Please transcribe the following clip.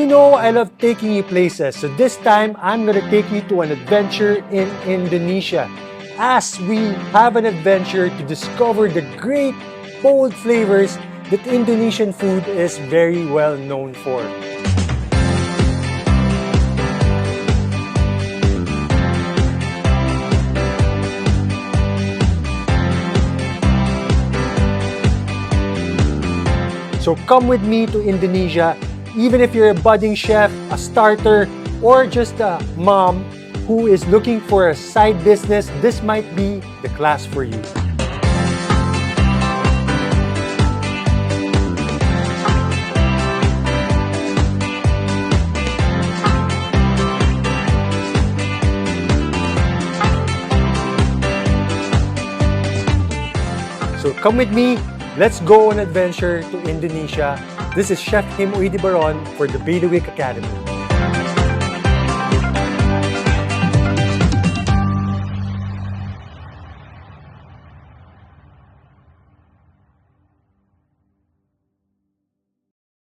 You know I love taking you places, so this time I'm gonna take you to an adventure in Indonesia as we have an adventure to discover the great, bold flavors that Indonesian food is very well known for. So come with me to Indonesia, even if you're a budding chef, a starter, or just a mom who is looking for a side business, this might be the class for you. So come with me. Let's go on an adventure to Indonesia. This is Chef Him Uidibaron for the Bailiwick Academy.